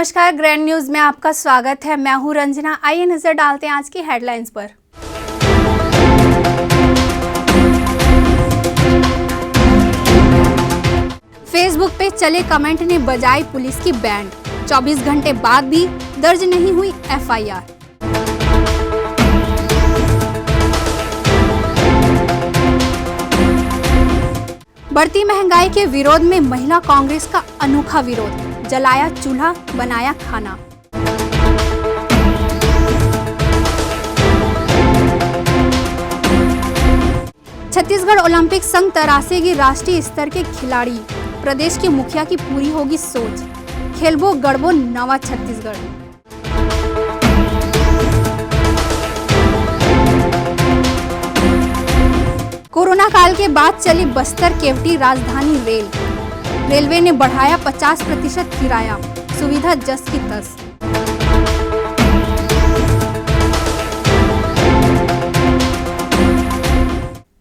नमस्कार, grand news में आपका स्वागत है। मैं हूं रंजना। आइए नजर डालते हैं आज की हेडलाइंस पर। फेसबुक पे चले कमेंट ने बजाई पुलिस की बैंड। 24 घंटे बाद भी दर्ज नहीं हुई एफआईआर। बढ़ती महंगाई के विरोध में महिला कांग्रेस का अनोखा विरोध। जलाया चूल्हा, बनाया खाना। छत्तीसगढ़ ओलंपिक संघ तरासेगी राष्ट्रीय स्तर के खिलाड़ी। प्रदेश के मुखिया की पूरी होगी सोच। खेलबो गढ़बो नवा छत्तीसगढ़। कोरोना काल के बाद चली बस्तर केवटी राजधानी रेलवे ने बढ़ाया 50% किराया। सुविधा जस की तस।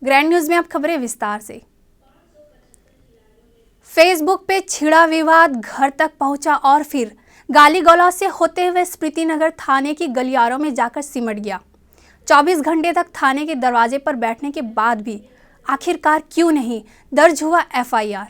ग्रैंड न्यूज में अब खबरें विस्तार से। फेसबुक पे छिड़ा विवाद घर तक पहुंचा और फिर गाली गलौज से होते हुए स्मृति नगर थाने की गलियारों में जाकर सिमट गया। 24 घंटे तक थाने के दरवाजे पर बैठने के बाद भी आखिरकार क्यों नहीं दर्ज हुआ एफआईआर।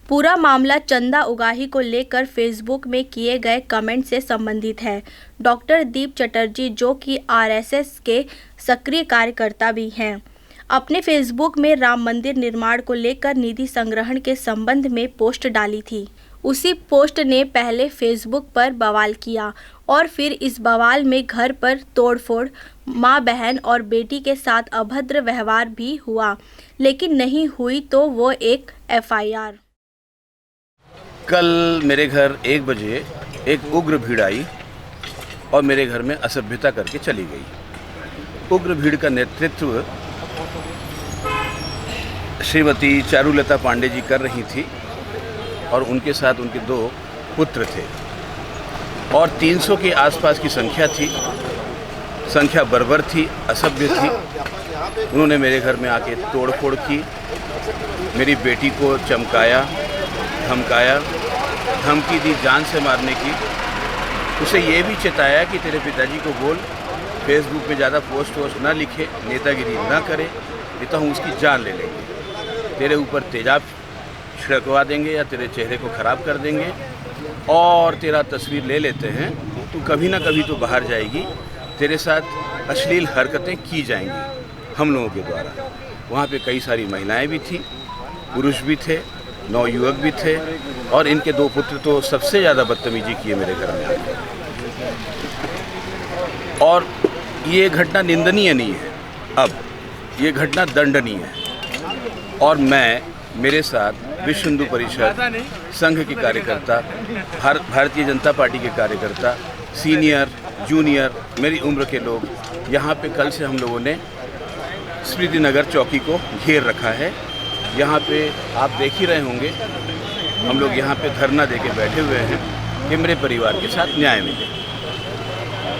पूरा मामला चंदा उगाही को लेकर फेसबुक में किए गए कमेंट से संबंधित है। डॉक्टर दीप चटर्जी, जो कि आरएसएस के सक्रिय कार्यकर्ता भी हैं, अपने फेसबुक में राम मंदिर निर्माण को लेकर निधि संग्रहण के संबंध में पोस्ट डाली थी। उसी पोस्ट ने पहले फेसबुक पर बवाल किया और फिर इस बवाल में घर पर तोड़फोड़, मां, बहन और बेटी के साथ अभद्र व्यवहार भी हुआ, लेकिन नहीं हुई तो वो एक एफआईआर। कल मेरे घर 1 बजे एक उग्र भीड़ आई और मेरे घर में असभ्यता करके चली गई। उग्र भीड़ का नेतृत्व श्रीमती चारुलता पांडे जी कर रही थी और उनके साथ उनके 2 पुत्र थे और 300 के आसपास की संख्या थी। संख्या बर्बर थी, असभ्य थी। उन्होंने मेरे घर में आके तोड़फोड़ की, मेरी बेटी को चमकाया, धमकाया, धमकी दी जान से मारने की। उसे ये भी चेताया कि तेरे पिताजी को बोल फेसबुक पे ज़्यादा पोस्ट वोस्ट ना लिखे, नेतागिरी ना करे, नहीं तो हम उसकी जान ले लेंगे, तेरे ऊपर तेजाब छिड़कवा देंगे या तेरे चेहरे को ख़राब कर देंगे और तेरा तस्वीर ले लेते हैं, तो कभी ना कभी तो बाहर जाएगी, तेरे साथ अश्लील हरकतें की जाएंगी हम लोगों के द्वारा। वहाँ पे कई सारी महिलाएं भी थी, पुरुष भी थे, 9 युवक भी थे और इनके 2 पुत्र तो सबसे ज़्यादा बदतमीजी किए मेरे घर में आके। और ये घटना निंदनीय नहीं है, अब ये घटना दंडनीय है और मेरे साथ विश्व हिंदू परिषद, संघ के कार्यकर्ता, भारतीय जनता पार्टी के कार्यकर्ता, सीनियर, जूनियर, मेरी उम्र के लोग, यहाँ पे कल से हम लोगों ने स्मृति नगर चौकी को घेर रखा है। यहाँ पे आप देख ही रहे होंगे, हम लोग यहाँ पे धरना देके बैठे हुए हैं कि मेरे परिवार के साथ न्याय मिले।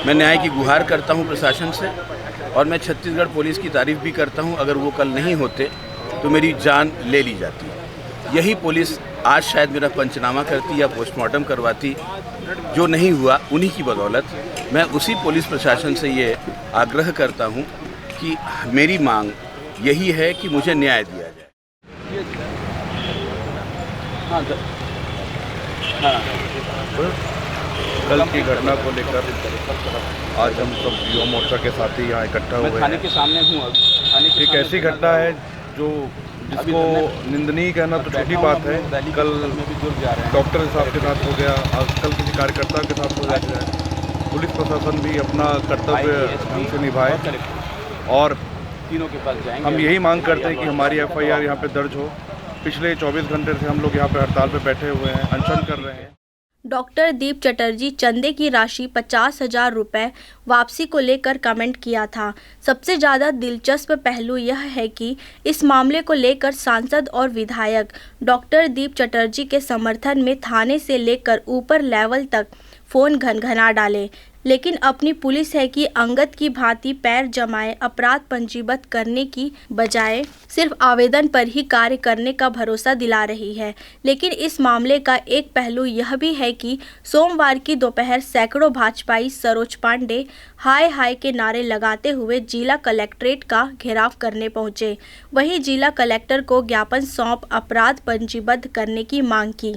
मैं न्याय की गुहार करता हूँ प्रशासन से और मैं छत्तीसगढ़ पुलिस की तारीफ़ भी करता हूँ। अगर वो कल नहीं होते तो मेरी जान ले ली जाती। यही पुलिस आज शायद मेरा पंचनामा करती या पोस्टमार्टम करवाती, जो नहीं हुआ उन्हीं की बदौलत। मैं उसी पुलिस प्रशासन से ये आग्रह करता हूँ कि मेरी मांग यही है कि मुझे न्याय दिया जाए। कल की घटना को लेकर आज हम सब युवा मोर्चा के साथी यहाँ इकट्ठा हुए थाने के सामने हूँ। एक ऐसी घटना है जिसको निंदनीय कहना तो छोटी बात है। कल डॉक्टर साहब के साथ हो गया, आज कल किसी कार्यकर्ता के साथ हो गया है। पुलिस प्रशासन भी अपना कर्तव्य ढंग से निभाए और तीनों के पास जाएंगे। हम यही मांग करते हैं कि हमारी एफआईआर यहाँ पे दर्ज हो। पिछले 24 घंटे से हम लोग यहाँ पे हड़ताल पे बैठे हुए हैं, अनशन कर रहे हैं। डॉक्टर दीप चटर्जी चंदे की राशि 50,000 रुपये वापसी को लेकर कमेंट किया था। सबसे ज़्यादा दिलचस्प पहलू यह है कि इस मामले को लेकर सांसद और विधायक डॉक्टर दीप चटर्जी के समर्थन में थाने से लेकर ऊपर लेवल तक फ़ोन घनघना डाले। लेकिन अपनी पुलिस है कि अंगद की भांति पैर जमाए अपराध पंजीबद्ध करने की बजाय सिर्फ आवेदन पर ही कार्य करने का भरोसा दिला रही है। लेकिन इस मामले का एक पहलू यह भी है कि सोमवार की दोपहर सैकड़ों भाजपाई सरोज पांडे हाय हाय के नारे लगाते हुए जिला कलेक्ट्रेट का घेराव करने पहुंचे। वहीं जिला कलेक्टर को ज्ञापन सौंप अपराध पंजीबद्ध करने की मांग की।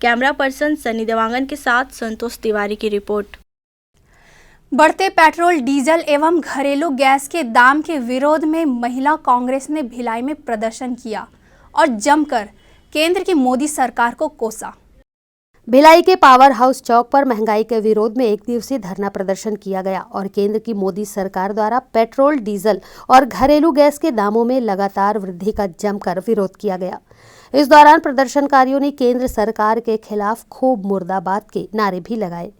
कैमरा पर्सन सनी देवांगन के साथ संतोष तिवारी की रिपोर्ट। बढ़ते पेट्रोल, डीजल एवं घरेलू गैस के दाम के विरोध में महिला कांग्रेस ने भिलाई में प्रदर्शन किया और जमकर केंद्र की मोदी सरकार को कोसा। भिलाई के पावर हाउस चौक पर महंगाई के विरोध में एक दिवसीय धरना प्रदर्शन किया गया और केंद्र की मोदी सरकार द्वारा पेट्रोल, डीजल और घरेलू गैस के दामों में लगातार वृद्धि का जमकर विरोध किया गया। इस दौरान प्रदर्शनकारियों ने केंद्र सरकार के खिलाफ खूब मुर्दाबाद के नारे भी लगाए।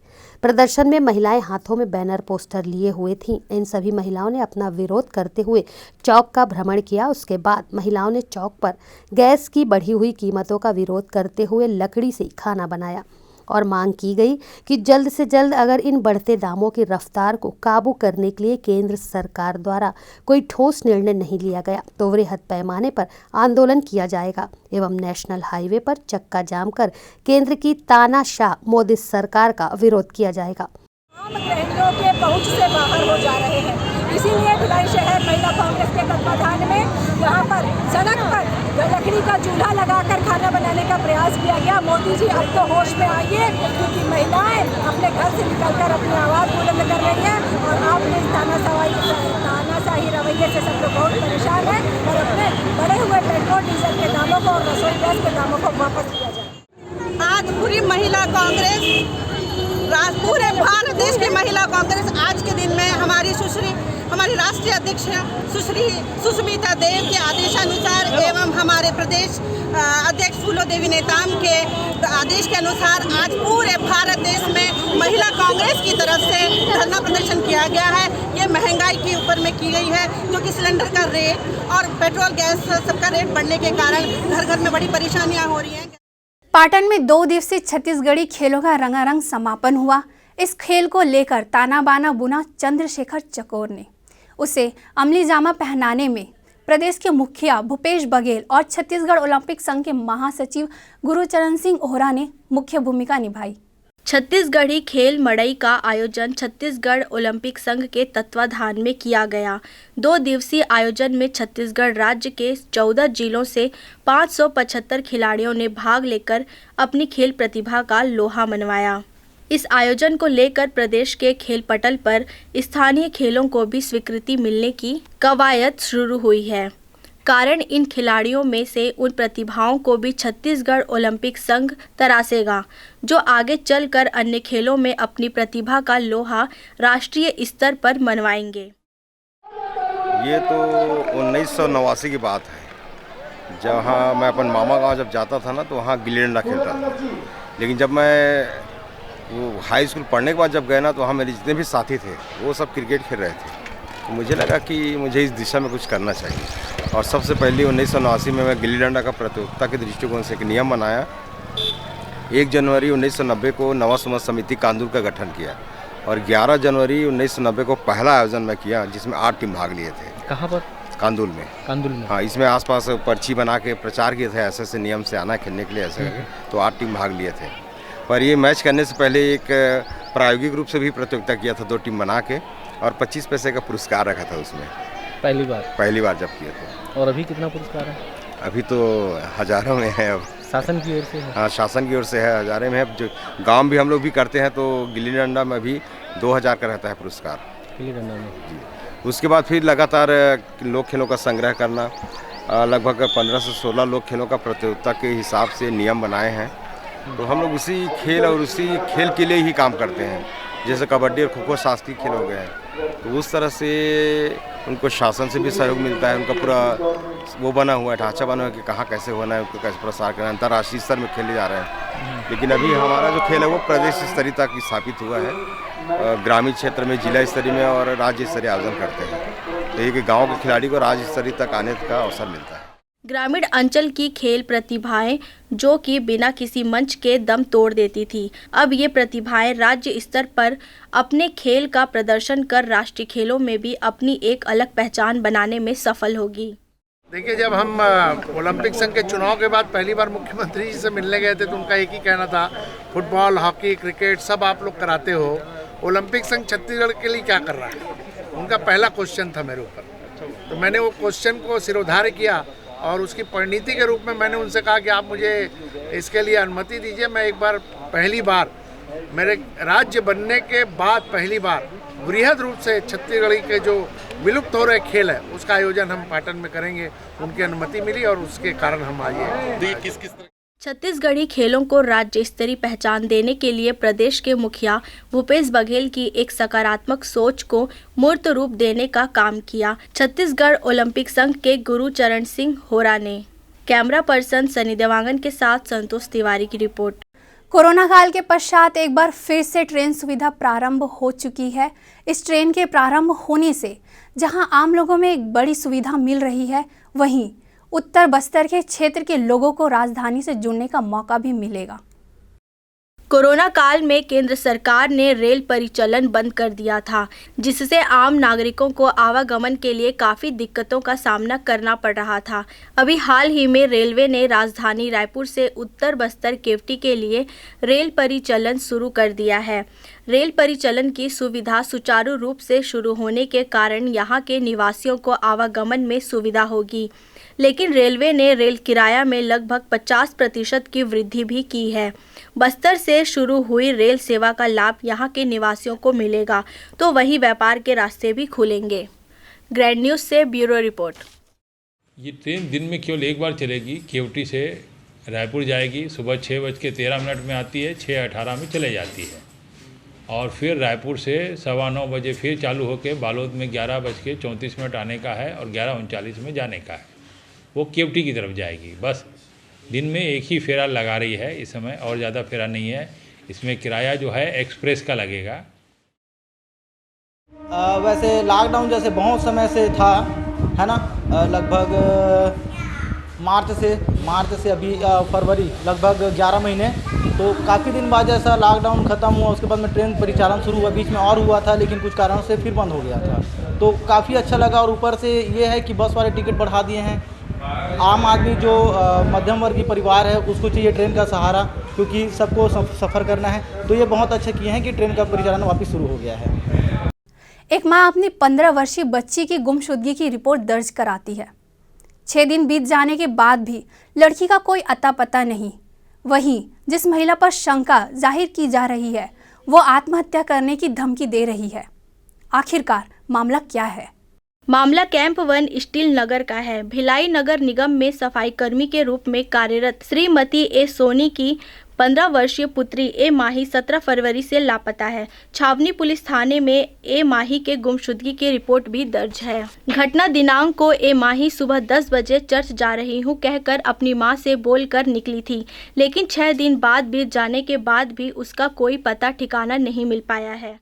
प्रदर्शन में महिलाएं हाथों में बैनर पोस्टर लिए हुए थीं। इन सभी महिलाओं ने अपना विरोध करते हुए चौक का भ्रमण किया। उसके बाद महिलाओं ने चौक पर गैस की बढ़ी हुई कीमतों का विरोध करते हुए लकड़ी से खाना बनाया और मांग की गई कि जल्द से जल्द अगर इन बढ़ते दामों की रफ्तार को काबू करने के लिए केंद्र सरकार द्वारा कोई ठोस निर्णय नहीं लिया गया तो वृहद पैमाने पर आंदोलन किया जाएगा एवं नेशनल हाईवे पर चक्का जाम कर केंद्र की तानाशाह मोदी सरकार का विरोध किया जाएगा। आम गृहिणियों के पहुंच से बाहर हो जा रहे हैं। इसीलिए भिलाई शहर महिला कांग्रेस के तत्वाधान में यहाँ पर सड़क पर लकड़ी का चूल्हा लगाकर खाना बनाने का प्रयास किया गया। मोदी जी अब तो होश में आइए, क्योंकि महिलाएं अपने घर से निकलकर अपनी आवाज़ बुलंद कर रही हैं और आपने तानाशाही रवैये से सब लोग बहुत परेशान हैं और अपने बढ़े हुए पेट्रोल डीजल के दामों को और रसोई गैस के दामों को वापस किया जाए। आज पूरी महिला कांग्रेस, पूरे भारत देश की महिला कांग्रेस आज के दिन में हमारी राष्ट्रीय अध्यक्ष सुश्री सुष्मिता देव के आदेशानुसार एवं हमारे प्रदेश अध्यक्ष फूलो देवी नेताम के आदेश के अनुसार आज पूरे भारत देश में महिला कांग्रेस की तरफ से धरना प्रदर्शन किया गया है। ये महंगाई के ऊपर में की गई है, जो कि सिलेंडर का रेट और पेट्रोल गैस सबका रेट बढ़ने के कारण घर घर में बड़ी परेशानियाँ हो रही हैं। पाटन में 2 दिवसीय छत्तीसगढ़ी खेलों का रंगारंग समापन हुआ। इस खेल को लेकर ताना बाना बुना चंद्रशेखर चकोर ने। उसे अमली जामा पहनाने में प्रदेश के मुखिया भूपेश बघेल और छत्तीसगढ़ ओलंपिक संघ के महासचिव गुरुचरण सिंह ओहरा ने मुख्य भूमिका निभाई। छत्तीसगढ़ी खेल मड़ई का आयोजन छत्तीसगढ़ ओलंपिक संघ के तत्वाधान में किया गया। 2 दिवसीय आयोजन में छत्तीसगढ़ राज्य के 14 जिलों से 575 खिलाड़ियों ने भाग लेकर अपनी खेल प्रतिभा का लोहा मनवाया। इस आयोजन को लेकर प्रदेश के खेल पटल पर स्थानीय खेलों को भी स्वीकृति मिलने की कवायद शुरू हुई है। कारण इन खिलाड़ियों में से उन प्रतिभाओं को भी छत्तीसगढ़ ओलंपिक संघ तरासेगा, जो आगे चलकर अन्य खेलों में अपनी प्रतिभा का लोहा राष्ट्रीय स्तर पर मनवाएंगे। ये तो 1989 की बात है, जहाँ मैं अपन मामा गांव जब जाता था ना तो वहाँ गिल्ली डंडा खेलता था। लेकिन जब मैं वो हाई स्कूल पढ़ने के बाद जब गए ना तो वहाँ मेरे जितने भी साथी थे वो सब क्रिकेट खेल रहे थे। तो मुझे लगा कि मुझे इस दिशा में कुछ करना चाहिए और सबसे पहले 1989 में मैं गिल्ली डंडा का प्रतियोगिता के दृष्टिकोण से एक नियम बनाया। 1 जनवरी 1990 को नवा समाज समिति कांदूल का गठन किया और 11 जनवरी 1990 को पहला आयोजन मैं किया, जिसमें 8 टीम भाग लिए थे। कहाँ पर? कांदूल में। हाँ, इसमें आसपास पर्ची बना के प्रचार किए थे, ऐसे नियम से आना खेलने के लिए ऐसे, तो 8 टीम भाग लिए थे। पर ये मैच करने से पहले एक प्रायोगिक रूप से भी प्रतियोगिता किया था, 2 टीम बना के, और 25 पैसे का पुरस्कार रखा था उसमें। पहली बार जब किए थे। और अभी कितना पुरस्कार है? अभी तो हजारों में है। अब शासन की ओर से है? हाँ, शासन की ओर से है, हजारों में है। जो गांव भी हम लोग भी करते हैं तो गिल्ली डंडा में भी 2000 का रहता है पुरस्कार गिल्ली डंडा में जी। उसके बाद फिर लगातार लोक खेलों का संग्रह करना, लगभग 15 से 16 लोक खेलों का प्रतियोगिता के हिसाब से नियम बनाए हैं। तो हम लोग उसी खेल और उसी खेल के लिए ही काम करते हैं। जैसे कबड्डी और खो-खो शासकीय खेल हो गए हैं, तो उस तरह से उनको शासन से भी सहयोग मिलता है। उनका पूरा वो बना हुआ है, ढांचा बना हुआ है कि कहाँ कैसे होना है, उनको कैसे प्रसार करना है। अंतर्राष्ट्रीय स्तर में खेले जा रहे हैं, लेकिन अभी हमारा जो खेल है वो प्रदेश स्तरीय तक स्थापित हुआ है। ग्रामीण क्षेत्र में जिला स्तरीय में और राज्य स्तरीय आयोजन करते हैं, तो एक गाँव के खिलाड़ी को राज्य स्तरीय तक आने का अवसर मिलता है। ग्रामीण अंचल की खेल प्रतिभाएं जो कि बिना किसी मंच के दम तोड़ देती थी, अब ये प्रतिभाएं राज्य स्तर पर अपने खेल का प्रदर्शन कर राष्ट्रीय खेलों में भी अपनी एक अलग पहचान बनाने में सफल होगी। देखिए, जब हम ओलंपिक संघ के चुनाव के बाद पहली बार मुख्यमंत्री जी से मिलने गए थे तो उनका एक ही कहना था, फुटबॉल, हॉकी, क्रिकेट सब आप लोग कराते हो, ओलंपिक संघ छत्तीसगढ़ के लिए क्या कर रहा है? उनका पहला क्वेश्चन था मेरे ऊपर। तो मैंने वो क्वेश्चन को सिरोधार्य किया और उसकी परिणति के रूप में मैंने उनसे कहा कि आप मुझे इसके लिए अनुमति दीजिए। मैं एक बार पहली बार मेरे राज्य बनने के बाद पहली बार वृहद रूप से छत्तीसगढ़ के जो विलुप्त हो रहे खेल है उसका आयोजन हम पाटन में करेंगे। उनकी अनुमति मिली और उसके कारण हम आए। किस तरह छत्तीसगढ़ी खेलों को राज्य स्तरीय पहचान देने के लिए प्रदेश के मुखिया भूपेश बघेल की एक सकारात्मक सोच को मूर्त रूप देने का काम किया। छत्तीसगढ़ ओलंपिक संघ के गुरुचरण सिंह होरा ने। कैमरा पर्सन सनी देवांगन के साथ संतोष तिवारी की रिपोर्ट। कोरोना काल के पश्चात एक बार फिर से ट्रेन सुविधा प्रारंभ हो चुकी है। इस ट्रेन के प्रारंभ होने से जहां आम लोगों में एक बड़ी सुविधा मिल रही है, वहीं उत्तर बस्तर के क्षेत्र के लोगों को राजधानी से जुड़ने का मौका भी मिलेगा। कोरोना काल में केंद्र सरकार ने रेल परिचालन बंद कर दिया था, जिससे आम नागरिकों को आवागमन के लिए काफ़ी दिक्कतों का सामना करना पड़ रहा था। अभी हाल ही में रेलवे ने राजधानी रायपुर से उत्तर बस्तर केवटी के लिए रेल परिचालन शुरू कर दिया है। रेल परिचालन की सुविधा सुचारू रूप से शुरू होने के कारण यहाँ के निवासियों को आवागमन में सुविधा होगी, लेकिन रेलवे ने रेल किराया में लगभग 50% की वृद्धि भी की है। बस्तर से शुरू हुई रेल सेवा का लाभ यहाँ के निवासियों को मिलेगा, तो वही व्यापार के रास्ते भी खुलेंगे। ग्रैंड न्यूज़ से ब्यूरो रिपोर्ट। ये ट्रेन दिन में केवल एक बार चलेगी। केवटी से रायपुर जाएगी, सुबह 6:13 में आती है, 6:18 में चले जाती है और फिर रायपुर से 9:15 बजे फिर चालू होकर बालोद में 11:34 आने का है और 11:39 में जाने का है। वो केवटी की तरफ जाएगी। बस दिन में एक ही फेरा लगा रही है इस समय, और ज़्यादा फेरा नहीं है। इसमें किराया जो है एक्सप्रेस का लगेगा। वैसे लॉकडाउन जैसे बहुत समय से था, है ना, लगभग मार्च से अभी फरवरी, लगभग 11 महीने। तो काफ़ी दिन बाद जैसा लॉकडाउन ख़त्म हुआ, उसके बाद में ट्रेन परिचालन शुरू हुआ। बीच में और हुआ था, लेकिन कुछ कारणों से फिर बंद हो गया था। तो काफ़ी अच्छा लगा। और ऊपर से ये है कि बस वाले टिकट बढ़ा दिए हैं। आम आदमी जो मध्यम वर्गीय परिवार है उसको चाहिए ट्रेन का सहारा, क्योंकि सबको सफ़र करना है। तो ये बहुत अच्छा किए हैं कि ट्रेन का परिचालन वापस शुरू हो गया है। एक मां अपनी 15 वर्षीय बच्ची की गुमशुदगी की रिपोर्ट दर्ज कराती है। 6 दिन बीत जाने के बाद भी लड़की का कोई अता पता नहीं। वहीं जिस महिला पर शंका जाहिर की जा रही है वो आत्महत्या करने की धमकी दे रही है। आखिरकार मामला क्या है? मामला कैंप 1 स्टील नगर का है। भिलाई नगर निगम में सफाई कर्मी के रूप में कार्यरत श्रीमती ए सोनी की 15 वर्षीय पुत्री ए माही 17 फरवरी से लापता है। छावनी पुलिस थाने में ए माही के गुमशुदगी की रिपोर्ट भी दर्ज है। घटना दिनांक को ए माही सुबह 10 बजे चर्च जा रही हूँ कहकर अपनी मां से बोलकर निकली थी, लेकिन 6 दिन बाद बीत जाने के बाद भी उसका कोई पता ठिकाना नहीं मिल पाया है।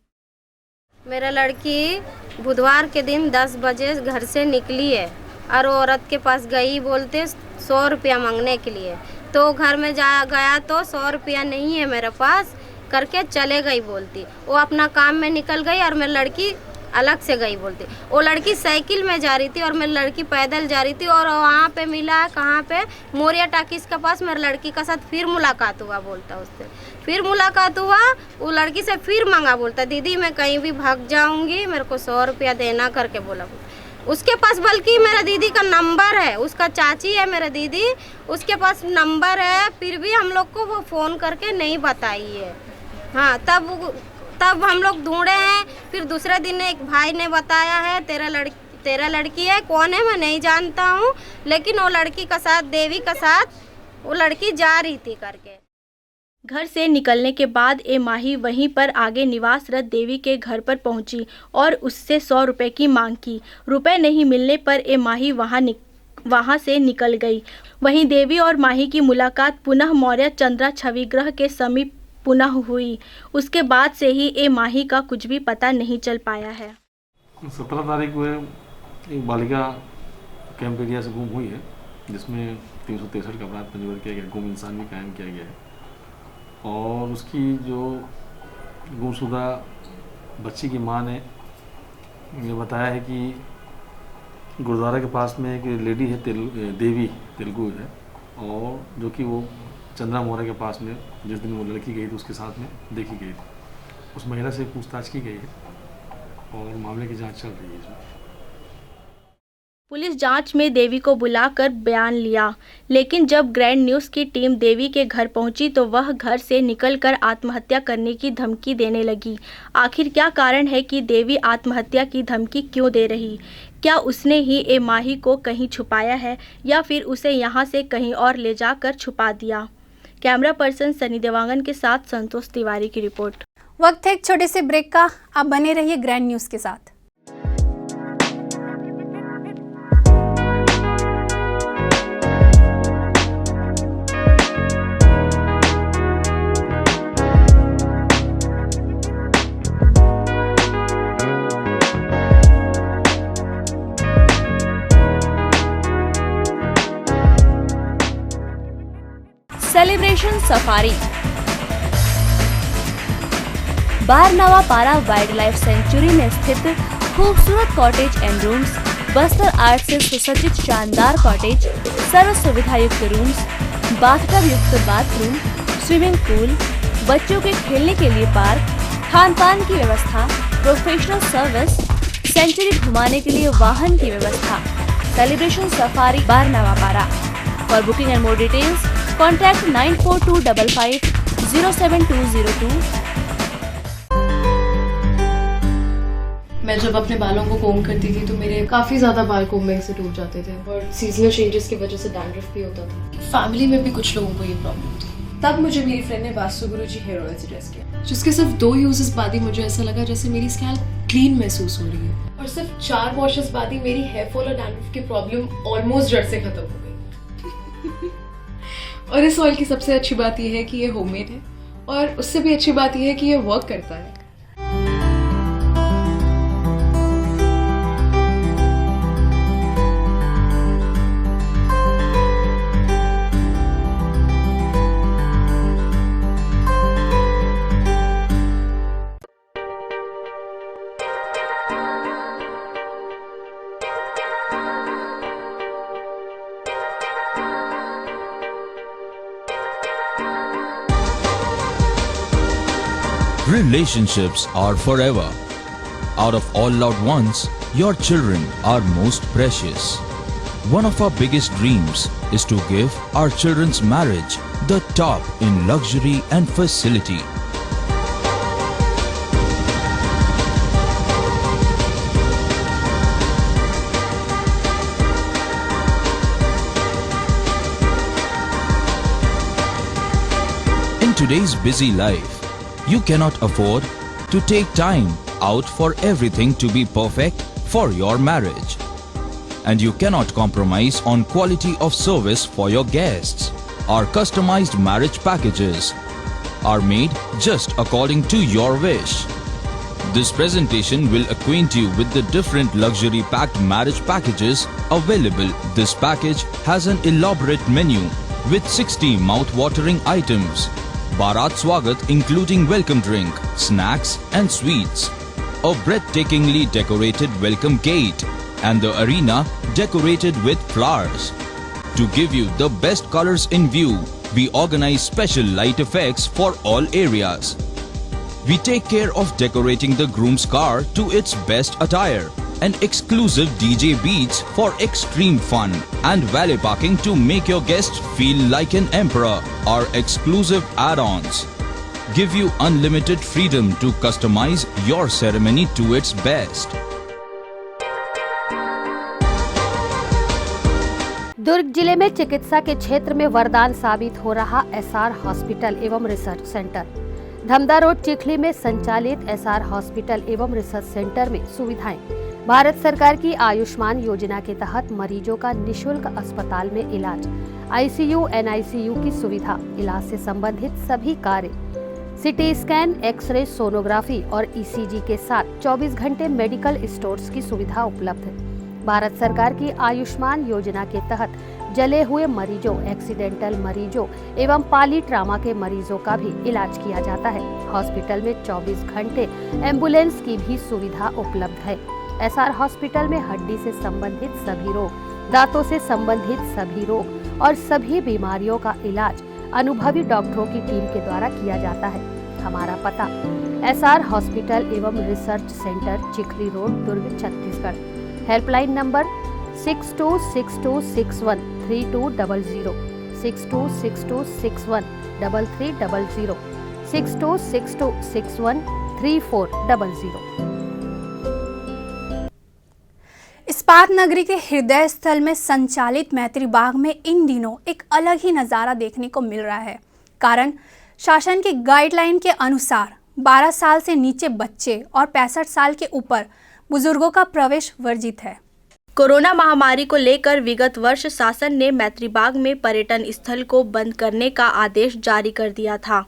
मेरा लड़की बुधवार के दिन 10 बजे घर से निकली है और औरत के पास गई, बोलते 100 रुपया मांगने के लिए। तो घर में गया तो 100 रुपया नहीं है मेरे पास करके चले गई बोलती। वो अपना काम में निकल गई और मेरी लड़की अलग से गई बोलती। वो लड़की साइकिल में जा रही थी और मेरी लड़की पैदल जा रही थी। और वहाँ पे मिला, कहाँ पे, मोरिया टाकिस के पास मेरी लड़की का साथ फिर मुलाकात हुआ बोलता। उससे फिर मुलाकात हुआ, वो लड़की से फिर मांगा, बोलता दीदी मैं कहीं भी भाग जाऊँगी, मेरे को 100 रुपया देना करके बोला। उसके पास बल्कि मेरा दीदी का नंबर है, उसका चाची है मेरा दीदी, उसके पास नंबर है, फिर भी हम लोग को वो फ़ोन करके नहीं बताई है। हाँ, तब हम लोग ढूंढे हैं। फिर दूसरे दिन एक भाई ने बताया है तेरा लड़की है, कौन है मैं नहीं जानता हूँ, लेकिन वो लड़की का साथ, देवी का साथ वो लड़की जा रही थी करके। घर से निकलने के बाद ए माही वहीं पर आगे निवासरत देवी के घर पर पहुंची और उससे 100 रुपये की मांग की। रुपए नहीं मिलने पर ए माही वहां से निकल गई। वहीं देवी और माही की मुलाकात पुनः मौर्य चंद्रा छविग्रह के समीप पुनः हुई। उसके बाद से ही ए माही का कुछ भी पता नहीं चल पाया है। 17 तारीख को एक बालिका कैंप एरिया से गुम हुई है। जिसमें 363 का अपराध पंजीबद्ध किया गया, गुम इंसान भी कायम किया गया है। और उसकी जो गुमशुदा बच्ची की मां ने ये बताया है कि गुरुद्वारा के पास में एक लेडी है, देवी तेलुगु है, और जो कि वो चंद्रा मोहरा के पास में जिस दिन वो लड़की गई थी उसके साथ में देखी गई थी। उस महिला से पूछताछ की गई है और मामले की जांच चल रही है इसमें। पुलिस जांच में देवी को बुलाकर बयान लिया, लेकिन जब ग्रैंड न्यूज़ की टीम देवी के घर पहुंची तो वह घर से निकलकर आत्महत्या करने की धमकी देने लगी। आखिर क्या कारण है कि देवी आत्महत्या की धमकी क्यों दे रही? क्या उसने ही एमाही को कहीं छुपाया है या फिर उसे यहां से कहीं और ले जाकर छुपा दिया? कैमरा पर्सन सनी देवांगन के साथ संतोष तिवारी की रिपोर्ट। वक्त है एक छोटे से ब्रेक का, आप बने रहिए ग्रैंड न्यूज़ के साथ। सेलिब्रेशन सफारी बारनावा पारा वाइल्ड लाइफ सेंचुरी में स्थित खूबसूरत cottage and rooms, Bastar art से सुसज्जित शानदार कॉटेज, सर्व सुविधा युक्त रूम्स, बाथटब युक्त बाथरूम, स्विमिंग पूल, बच्चों के खेलने के लिए पार्क, खान पान की व्यवस्था, प्रोफेशनल सर्विस, सेंचुरी घुमाने के लिए वाहन की व्यवस्था। सेलिब्रेशन सफारी बारनावा पारा। For booking and more details contact 9425507202। मैं जब अपने बालों को कोम करती थी तो मेरे काफ़ी ज़्यादा बाल कोम्बिंग से टूट जाते थे और सीजनल चेंजेस की वजह से डैंड्रफ भी होता था। फैमिली में भी कुछ लोगों को ये प्रॉब्लम थी। तब मुझे मेरी फ्रेंड ने वास्तु गुरुजी हेयर ऑयल सजेस्ट किया, जिसके सिर्फ 2 यूजेस बाद ही मुझे ऐसा लगा जैसे मेरी स्कैल्प क्लीन महसूस हो रही है, और सिर्फ 4 वॉशेस बाद ही मेरी हेयर फॉल और डैंड्रफ की प्रॉब्लम ऑलमोस्ट जड़ से खत्म हो गई। और इस ऑयल की सबसे अच्छी बात यह है कि ये होममेड है, और उससे भी अच्छी बात यह है कि ये वर्क करता है। Relationships are forever. Out of all loved ones, your children are most precious. One of our biggest dreams is to give our children's marriage the top in luxury and facility. In today's busy life, you cannot afford to take time out for everything to be perfect for your marriage. And you cannot compromise on quality of service for your guests. Our customized marriage packages are made just according to your wish. This presentation will acquaint you with the different luxury packed marriage packages available. This package has an elaborate menu with 60 mouth-watering items. Bharat Swagat including welcome drink, snacks and sweets. A breathtakingly decorated welcome gate and the arena decorated with flowers. To give you the best colors in view, we organize special light effects for all areas. We take care of decorating the groom's car to its best attire and exclusive DJ beats for extreme fun and valet parking to make your guests feel like an emperor. Our exclusive add-ons give you unlimited freedom to customize your ceremony to its best. दुर्ग जिले में चिकित्सा के क्षेत्र में वरदान साबित हो रहा एसआर हॉस्पिटल एवं research centre. Dhamda road Chikhli में संचालित एसआर हॉस्पिटल एवं रिसर्च सेंटर में सुविधाएं भारत सरकार की आयुष्मान योजना के तहत मरीजों का निशुल्क अस्पताल में इलाज, आईसीयू, एनआईसीयू की सुविधा, इलाज से संबंधित सभी कार्य, सिटी स्कैन, एक्सरे, सोनोग्राफी और ईसीजी के साथ 24 घंटे मेडिकल स्टोर्स की सुविधा उपलब्ध है। भारत सरकार की आयुष्मान योजना के तहत जले हुए मरीजों, एक्सीडेंटल मरीजों एवं पाली ट्रामा के मरीजों का भी इलाज किया जाता है। हॉस्पिटल में 24 घंटे एम्बुलेंस की भी सुविधा उपलब्ध है। एसआर हॉस्पिटल में हड्डी से संबंधित सभी रोग, दांतों से संबंधित सभी रोग और सभी बीमारियों का इलाज अनुभवी डॉक्टरों की टीम के द्वारा किया जाता है। हमारा पता एसआर हॉस्पिटल एवं research centre, Chikhli road, Durg, Chhattisgarh. Helpline number 6262613200, 6262613300, 6262613400। इस्पात नगरी के हृदय स्थल में संचालित मैत्री बाग में इन दिनों एक अलग ही नज़ारा देखने को मिल रहा है। कारण शासन की गाइडलाइन के अनुसार 12 साल से नीचे बच्चे और 65 साल के ऊपर बुजुर्गों का प्रवेश वर्जित है। कोरोना महामारी को लेकर विगत वर्ष शासन ने मैत्री बाग में पर्यटन स्थल को बंद करने का आदेश जारी कर दिया था।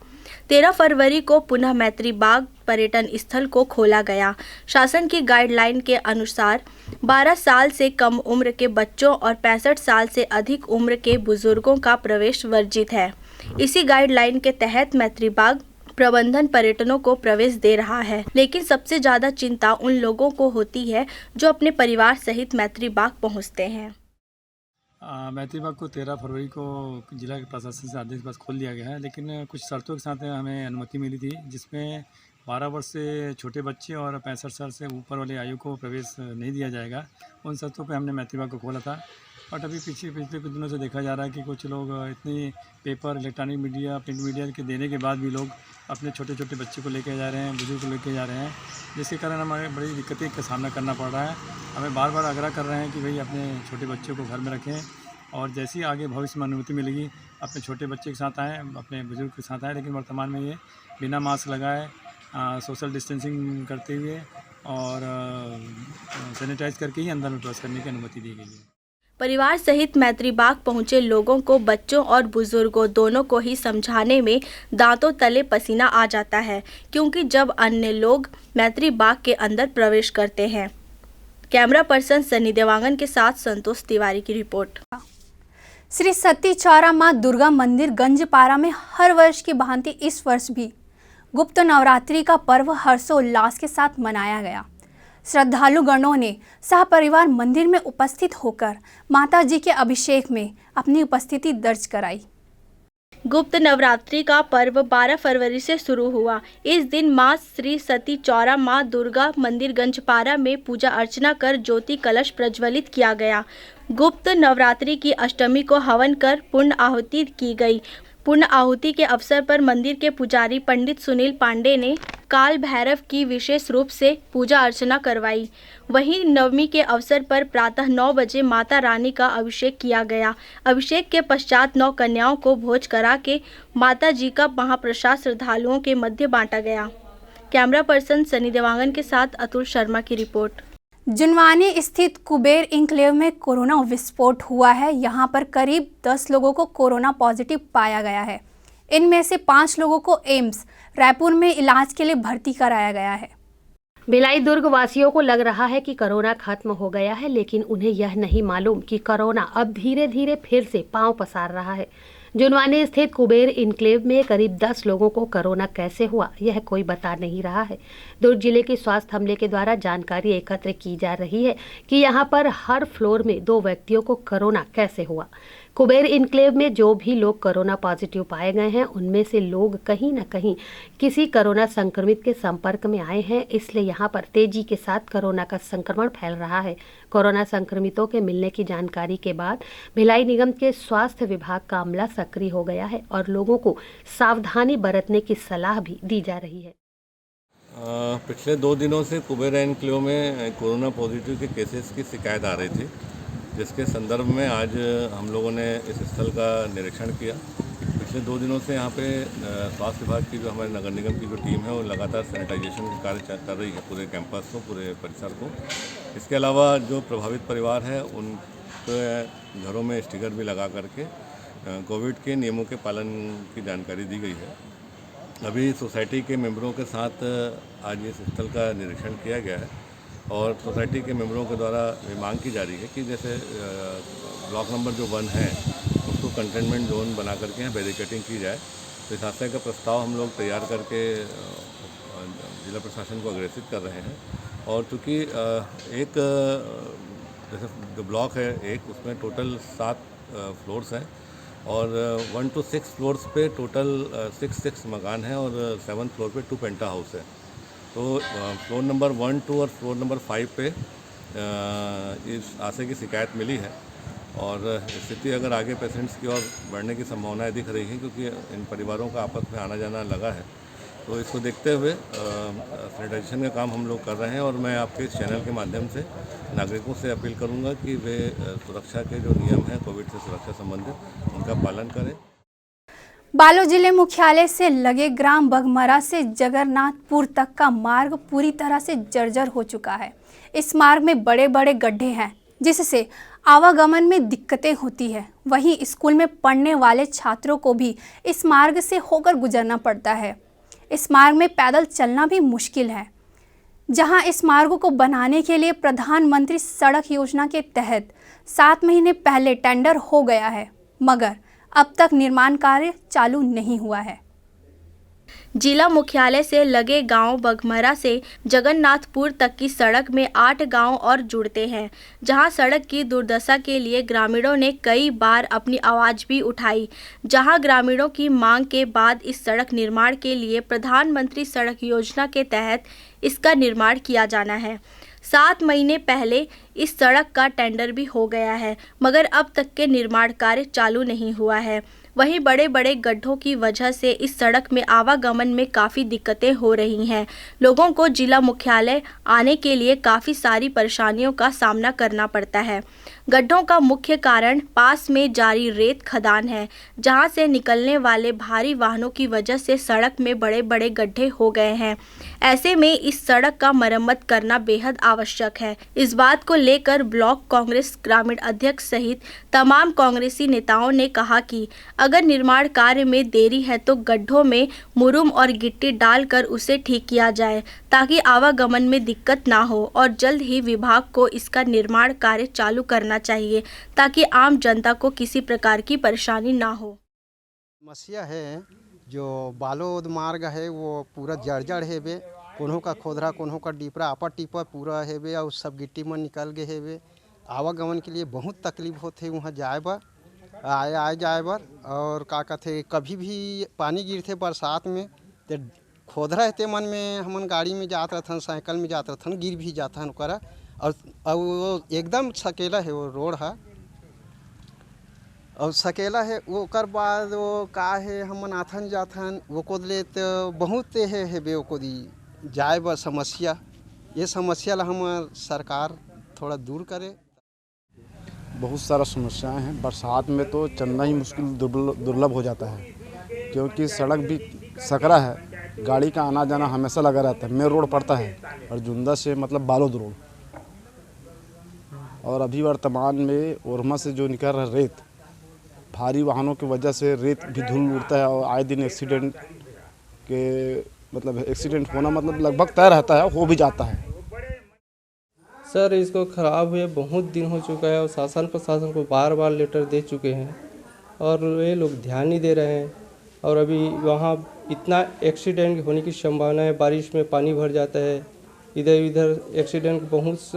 13 फरवरी को पुनः मैत्री बाग पर्यटन स्थल को खोला गया। शासन की गाइडलाइन के अनुसार 12 साल से कम उम्र के बच्चों और 65 साल से अधिक उम्र के बुजुर्गों का प्रवेश वर्जित है। इसी गाइडलाइन के तहत मैत्री बाग प्रबंधन पर्यटनों को प्रवेश दे रहा है, लेकिन सबसे ज़्यादा चिंता उन लोगों को होती है जो अपने परिवार सहित मैत्री बाग पहुँचते हैं। मैत्री बाग को 13 फरवरी को जिला के प्रशासन से आदेश बस खोल दिया गया है, लेकिन कुछ शर्तों के साथ हमें अनुमति मिली थी, जिसमें 12 वर्ष से छोटे बच्चे और 65 साल से ऊपर वाले आयु को प्रवेश नहीं दिया जाएगा। उन शर्तों पे हमने मैत्री बाग को खोला था। बट अभी पिछले कुछ दिनों से देखा जा रहा है कि कुछ लोग इतनी paper, electronic media, print media के देने के बाद भी लोग अपने छोटे छोटे बच्चे को लेके जा रहे हैं, बुजुर्ग को लेके जा रहे हैं, जिसके कारण हमें बड़ी दिक्कतें का सामना करना पड़ रहा है। हमें बार बार आग्रह कर रहे हैं कि भाई अपने छोटे बच्चों को घर में रखें और जैसी आगे भविष्य में अनुमति मिलेगी अपने छोटे बच्चे के साथ आएँ, अपने बुजुर्ग के साथ आएँ। लेकिन वर्तमान में ये बिना मास्क लगाए, सोशल डिस्टेंसिंग करते हुए और सैनिटाइज करके ही अंदर में प्रवेश करने की अनुमति दी गई है। परिवार सहित मैत्री बाग पहुंचे लोगों को बच्चों और बुजुर्गों दोनों को ही समझाने में दांतों तले पसीना आ जाता है, क्योंकि जब अन्य लोग मैत्री बाग के अंदर प्रवेश करते हैं। कैमरा पर्सन सनी देवांगन के साथ संतोष तिवारी की रिपोर्ट। श्री सती चौरा माँ दुर्गा मंदिर गंजपारा में हर वर्ष की भांति इस वर्ष भी गुप्त नवरात्रि का पर्व हर्षोल्लास के साथ मनाया गया। श्रद्धालुगणों ने सहपरिवार मंदिर में उपस्थित होकर माता जी के अभिषेक में अपनी उपस्थिति दर्ज कराई। गुप्त नवरात्रि का पर्व 12 फरवरी से शुरू हुआ। इस दिन मां श्री सती चौरा मां दुर्गा मंदिर गंजपारा में पूजा अर्चना कर ज्योति कलश प्रज्वलित किया गया। गुप्त नवरात्रि की अष्टमी को हवन कर पुण्य आहुति की गई। पुण्य आहुति के अवसर पर मंदिर के पुजारी पंडित सुनील पांडे ने काल भैरव की विशेष रूप से पूजा अर्चना करवाई। वहीं नवमी के अवसर पर प्रातः 9 बजे माता रानी का अभिषेक किया गया। अभिषेक के पश्चात 9 कन्याओं को भोज करा के माता जी का महाप्रसाद श्रद्धालुओं के मध्य बांटा गया। कैमरा पर्सन सनी देवांगन के साथ अतुल शर्मा की रिपोर्ट। जुनवानी स्थित कुबेर इंक्लेव में कोरोना विस्फोट हुआ है। यहां पर करीब 10 लोगों को कोरोना पॉजिटिव पाया गया है। इनमें से 5 लोगों को एम्स रायपुर में इलाज के लिए भर्ती कराया गया है। भिलाई दुर्ग वासियों को लग रहा है कि कोरोना खत्म हो गया है, लेकिन उन्हें यह नहीं मालूम कि कोरोना अब धीरे धीरे फिर से पांव पसार रहा है। जुनवानी स्थित कुबेर इनक्लेव में करीब 10 लोगों को कोरोना कैसे हुआ, यह कोई बता नहीं रहा है। दुर्ग जिले के स्वास्थ्य अमले के द्वारा जानकारी एकत्र की जा रही है कि यहां पर हर फ्लोर में 2 व्यक्तियों को कोरोना कैसे हुआ। कुबेर इनक्लेव में जो भी लोग कोरोना पॉजिटिव पाए गए हैं, उनमें से लोग कहीं न कहीं किसी कोरोना संक्रमित के संपर्क में आए हैं, इसलिए यहां पर तेजी के साथ कोरोना का संक्रमण फैल रहा है। कोरोना संक्रमितों के मिलने की जानकारी के बाद भिलाई निगम के स्वास्थ्य विभाग का अमला सक्रिय हो गया है और लोगों को सावधानी बरतने की सलाह भी दी जा रही है। पिछले 2 दिनों से कुबेर इनक्लेव में कोरोना पॉजिटिव के केसेस की शिकायत आ रही थी, जिसके संदर्भ में आज हम लोगों ने इस स्थल का निरीक्षण किया। पिछले 2 दिनों से यहाँ पे स्वास्थ्य विभाग की जो हमारे नगर निगम की जो टीम है वो लगातार सैनिटाइजेशन का कार्य कर रही है पूरे कैंपस को, पूरे परिसर को। इसके अलावा जो प्रभावित परिवार है उनके घरों में स्टिकर भी लगा करके कोविड के नियमों के पालन की जानकारी दी गई है। अभी सोसाइटी के मेंबरों के साथ आज इस स्थल का निरीक्षण किया गया है और सोसाइटी के मेंबरों के द्वारा ये मांग की जा रही है कि जैसे ब्लॉक नंबर जो 1 है उसको कंटेनमेंट जोन बना करके यहाँ बैरिकेडिंग की जाए। तो इस आशय का प्रस्ताव हम लोग तैयार करके जिला प्रशासन को अग्रेसित कर रहे हैं। और चूँकि एक जैसे जो ब्लॉक है एक, उसमें टोटल 7 फ्लोर्स हैं और 1 to 6 फ्लोर्स पे टोटल 6 मकान हैं और 7th फ्लोर पे 2 पेंटा हाउस है। तो फ्लोर नंबर 1, 2 और फ्लोर नंबर 5 पे इस आशय की शिकायत मिली है और स्थिति अगर आगे पेशेंट्स की ओर बढ़ने की संभावनाएं दिख रही हैं, क्योंकि इन परिवारों का आपस में आना जाना लगा है। तो इसको देखते हुए सैनिटाइजेशन का काम हम लोग कर रहे हैं और मैं आपके इस चैनल के माध्यम से नागरिकों से अपील करूंगा कि वे सुरक्षा के जो नियम हैं कोविड से सुरक्षा संबंधित उनका पालन करें। बालोद जिले मुख्यालय से लगे ग्राम बघमरा से जगन्नाथपुर तक का मार्ग पूरी तरह से जर्जर हो चुका है। इस मार्ग में बड़े बड़े गड्ढे हैं जिससे आवागमन में दिक्कतें होती है। वहीं स्कूल में पढ़ने वाले छात्रों को भी इस मार्ग से होकर गुजरना पड़ता है। इस मार्ग में पैदल चलना भी मुश्किल है। जहां इस मार्ग को बनाने के लिए प्रधानमंत्री सड़क योजना के तहत 7 महीने पहले टेंडर हो गया है, मगर अब तक निर्माण कार्य चालू नहीं हुआ है। जिला मुख्यालय से लगे गांव बघमरा से जगन्नाथपुर तक की सड़क में 8 गांव और जुड़ते हैं, जहां सड़क की दुर्दशा के लिए ग्रामीणों ने कई बार अपनी आवाज़ भी उठाई। जहां ग्रामीणों की मांग के बाद इस सड़क निर्माण के लिए प्रधानमंत्री सड़क योजना के तहत इसका निर्माण किया जाना है। 7 महीने पहले इस सड़क का टेंडर भी हो गया है, मगर अब तक के निर्माण कार्य चालू नहीं हुआ है। वहीं बड़े बड़े गड्ढों की वजह से इस सड़क में आवागमन में काफ़ी दिक्कतें हो रही हैं। लोगों को जिला मुख्यालय आने के लिए काफ़ी सारी परेशानियों का सामना करना पड़ता है। गड्ढों का मुख्य कारण पास में जारी रेत खदान है, जहां से निकलने वाले भारी वाहनों की वजह से सड़क में बड़े बड़े गड्ढे हो गए हैं। ऐसे में इस सड़क का मरम्मत करना बेहद आवश्यक है। इस बात को लेकर ब्लॉक कांग्रेस ग्रामीण अध्यक्ष सहित तमाम कांग्रेसी नेताओं ने कहा कि अगर निर्माण कार्य में देरी है तो गड्ढों में मुरुम और गिट्टी डालकर उसे ठीक किया जाए, ताकि आवागमन में दिक्कत ना हो। और जल्द ही विभाग को इसका निर्माण कार्य चालू करना चाहिए, ताकि आम जनता को किसी प्रकार की परेशानी ना हो। समस्या है जो बालोद मार्ग है वो पूरा जर्जर है बे, कोन्हों का खोदरा कोन्हों का डिपरा अपर टिपर पूरा है बे और सब गिट्टी में निकल गए है बे। आवागमन के लिए बहुत तकलीफ होते वहाँ जाए बर आए जाए बर। और का कहते कभी भी पानी गिरते बरसात में तो खोदरा रहते मन में हमन गाड़ी में जात रहथन, साइकिल में जात रहथन, गिर भी जाथन ओकरा। और वो एकदम सकेला है वो रोड है और सकेला है। वो कर बाद वो का है हमन आथन जाथन वो कोदले तो बहुत है बे को दी जाए बर समस्या। ये समस्या ला हमार सरकार थोड़ा दूर करे। बहुत सारा समस्याएं हैं। बरसात में तो चलना ही मुश्किल दुर्लभ हो जाता है, क्योंकि सड़क भी सकरा है, गाड़ी का आना जाना हमेशा लगा रहता है। मेन रोड पड़ता है और जुंदा से मतलब बालोद रोड। और अभी वर्तमान में ओरमा से जो निकल रहा रेत, भारी वाहनों की वजह से रेत भी धूल उड़ता है और आए दिन एक्सीडेंट होना मतलब लगभग तय रहता है, हो भी जाता है। सर इसको ख़राब हुए बहुत दिन हो चुका है और शासन प्रशासन को बार बार लेटर दे चुके हैं और ये लोग ध्यान नहीं दे रहे हैं। और अभी वहाँ इतना एक्सीडेंट होने की संभावना है, बारिश में पानी भर जाता है, इधर उधर एक्सीडेंट बहुत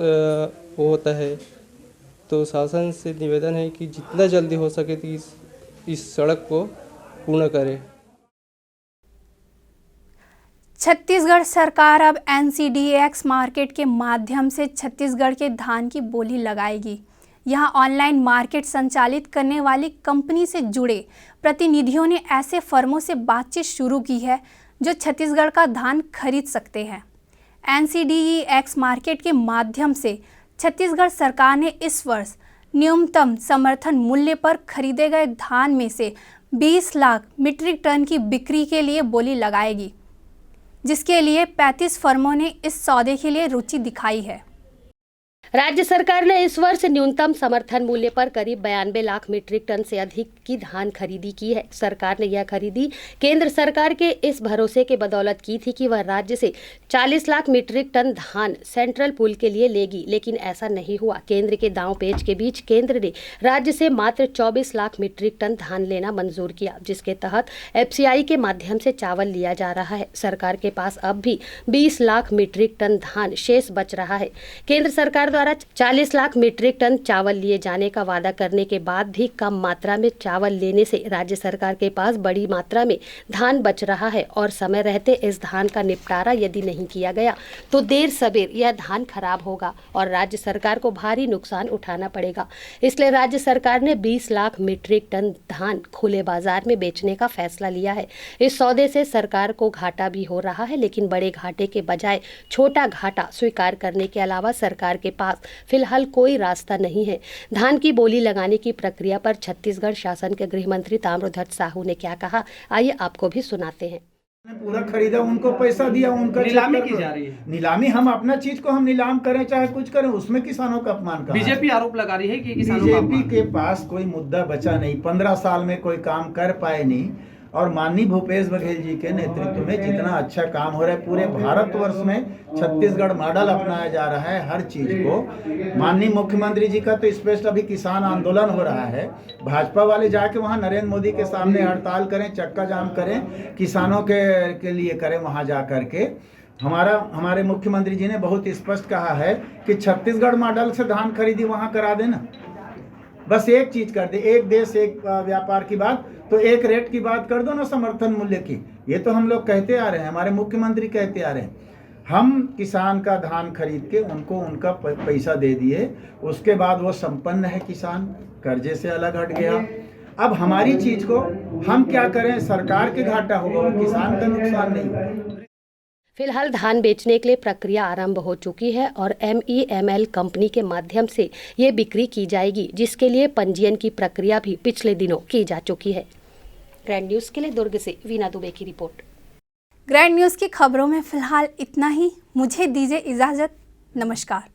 वो होता है। तो शासन से निवेदन है कि जितना जल्दी हो सके तो इस सड़क को पूर्ण करें। छत्तीसगढ़ सरकार अब NCDX मार्केट के माध्यम से छत्तीसगढ़ के धान की बोली लगाएगी। यहां ऑनलाइन मार्केट संचालित करने वाली कंपनी से जुड़े प्रतिनिधियों ने ऐसे फर्मों से बातचीत शुरू की है जो छत्तीसगढ़ का धान खरीद सकते हैं। NCDX मार्केट के माध्यम से छत्तीसगढ़ सरकार ने इस वर्ष न्यूनतम समर्थन मूल्य पर खरीदे गए धान में से 20 लाख मीट्रिक टन की बिक्री के लिए बोली लगाएगी, जिसके लिए 35 फर्मों ने इस सौदे के लिए रुचि दिखाई है। राज्य सरकार ने इस वर्ष न्यूनतम समर्थन मूल्य पर करीब 92 लाख मीट्रिक टन से अधिक की धान खरीदी की है। सरकार ने यह खरीदी केंद्र सरकार के इस भरोसे के बदौलत की थी कि वह राज्य से 40 लाख मीट्रिक टन धान सेंट्रल पूल के लिए लेगी, लेकिन ऐसा नहीं हुआ। केंद्र के दांव पेच के बीच केंद्र ने राज्य से मात्र 24 लाख मीट्रिक टन धान लेना मंजूर किया, जिसके तहत FCI के माध्यम से चावल लिया जा रहा है। सरकार के पास अब भी 20 लाख मीट्रिक टन धान शेष बच रहा है। केंद्र सरकार द्वारा 40 लाख मीट्रिक टन चावल लिए जाने का वादा करने के बाद भी कम मात्रा में चावल लेने से राज्य सरकार के पास बड़ी मात्रा में धान बच रहा है और समय रहते इस धान का निपटारा यदि नहीं किया गया तो देर सबेर यह धान खराब होगा और राज्य सरकार को भारी नुकसान उठाना पड़ेगा। इसलिए राज्य सरकार ने 20 लाख मीट्रिक टन धान खुले बाजार में बेचने का फैसला लिया है। इस सौदे से सरकार को घाटा भी हो रहा है, लेकिन बड़े घाटे के बजाय छोटा घाटा स्वीकार करने के अलावा सरकार के पास फिलहाल कोई रास्ता नहीं है। धान की बोली लगाने की प्रक्रिया पर छत्तीसगढ़ शासन के गृह मंत्री ताम्रध्वज साहू ने क्या कहा, आइए आपको भी सुनाते हैं। पूरा खरीदा, उनको पैसा दिया, उनका नीलामी की जा रही है। नीलामी, हम अपना चीज को हम नीलाम करें चाहे कुछ करें, उसमें किसानों का अपमान का। बीजेपी आरोप लगा रही है कि बीजेपी के पास कोई मुद्दा बचा नहीं, 15 साल में कोई काम कर पाए नहीं। और माननीय भूपेश बघेल जी के नेतृत्व में जितना अच्छा काम हो रहा है, पूरे भारतवर्ष में छत्तीसगढ़ मॉडल अपनाया जा रहा है हर चीज को। माननीय मुख्यमंत्री जी का तो स्पेशल अभी किसान आंदोलन हो रहा है। भाजपा वाले जाके वहाँ नरेंद्र मोदी के सामने हड़ताल करें, चक्का जाम करें, किसानों के लिए करें। वहाँ जा करके हमारे मुख्यमंत्री जी ने बहुत स्पष्ट कहा है कि छत्तीसगढ़ मॉडल से धान खरीदी वहाँ करा देना। बस एक चीज कर दे, एक देश एक व्यापार की बात, तो एक रेट की बात कर दो ना, समर्थन मूल्य की। ये तो हम लोग कहते आ रहे हैं, हमारे मुख्यमंत्री कहते आ रहे हैं। हम किसान का धान खरीद के उनको उनका पैसा दे दिए, उसके बाद वो संपन्न है किसान, कर्जे से अलग हट गया। अब हमारी चीज को हम क्या करें, सरकार के घाटा होगा, किसान का नुकसान नहीं होगा। फिलहाल धान बेचने के लिए प्रक्रिया आरंभ हो चुकी है और MEML कंपनी के माध्यम से ये बिक्री की जाएगी, जिसके लिए पंजीयन की प्रक्रिया भी पिछले दिनों की जा चुकी है। ग्रैंड न्यूज़ के लिए दुर्ग से वीना दुबे की रिपोर्ट। ग्रैंड न्यूज़ की खबरों में फिलहाल इतना ही। मुझे दीजिए इजाज़त। नमस्कार।